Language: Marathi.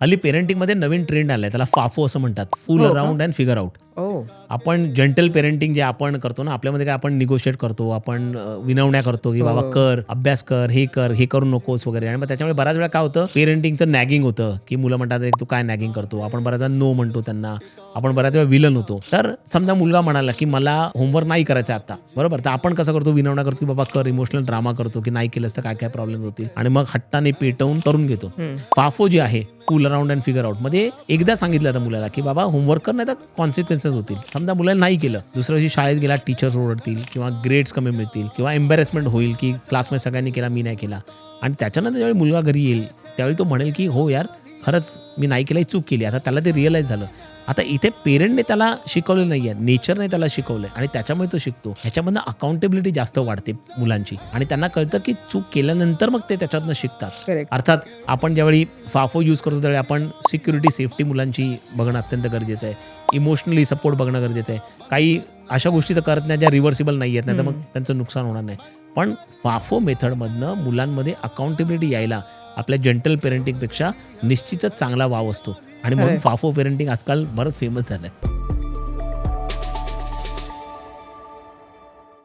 हल्ली पेरेंटिंगमध्ये नवीन ट्रेंड आलाय, त्याला फाफो असं म्हणतात, फुल हो का? Around and figure out. ओ. आपण जेंटल पेरेंटिंग जे आपण करतो ना, आपल्यामध्ये काय आपण निगोशिएट करतो, आपण विनवण्या करतो, की बाबा हो. कर, अभ्यास कर, हे करू नकोस वगैरे. आणि मग त्याच्यामुळे बऱ्याच वेळा काय होतं, पेरेंटिंगचं नॅगिंग होतं, की मुलं म्हणतात "ए, तू काय नॅगिंग करतो." आपण बऱ्याच वेळा नो म्हणतो त्यांना. आपण बऱ्याच वेळा विलन होतो. तर समजा मुलगा म्हणाला, की मला होमवर्क नाही करायचं आता, बरोबर? तर आपण कसं करतो, विनवण्या करतो, की बाबा कर, इमोशनल ड्रामा करतो, की नाही केलंस तर काय काय प्रॉब्लेम होतील, आणि मग हट्टाने पेटवून करून घेतो. हं. फाफो जे आहे, फुल अराउंड अँड फिगर आउट मध्ये एकदा सांगितलं त्या मुलाला, की बाबा होमवर्क कर, नाही तर कॉन्सिक्वेन्सेस होतील. समजा मुलाला नाही केलं, दुसऱ्या दिवशी शाळेत गेला, टीचर्स ओरडतील किंवा ग्रेड्स कमी मिळतील किंवा एम्बॅरेसमेंट होईल, की क्लासमध्ये सगळ्यांनी केला, मी नाही केला. आणि त्याच्यानंतर ज्यावेळी मुलगा घरी येईल, त्यावेळी तो म्हणेल, की हो यार, खरंच मी नाही केलं, ही चूक केली. आता त्याला ते रिअलाईज झालं. आता इथे पेरेंटने त्याला शिकवलेलं नाहीये, नेचरने त्याला शिकवलंय आणि त्याच्यामुळे तो शिकतो. ह्याच्यामधनं अकाउंटेबिलिटी जास्त वाढते मुलांची आणि त्यांना कळतं, की चूक केल्यानंतर मग ते त्याच्यातनं शिकतात. करेक्ट. अर्थात आपण ज्यावेळी फाफो यूज करतो त्यावेळी आपण सिक्युरिटी, सेफ्टी मुलांची बघणं अत्यंत गरजेचं आहे. इमोशनली सपोर्ट बघणं गरजेचं आहे. काही अशा गोष्टी तर करत नाही ज्या रिव्हर्सिबल नाही आहेत, नाही तर मग त्यांचं नुकसान होणार नाही. पण फाफो मेथडमधनं मुलांमध्ये अकाउंटेबिलिटी यायला आपल्या जेंटल पेरेंटिंगपेक्षा निश्चितच चांगला वाव असतो आणि म्हणून खरंय. फाफो पेरेंटिंग आजकाल बरंच फेमस झालंय.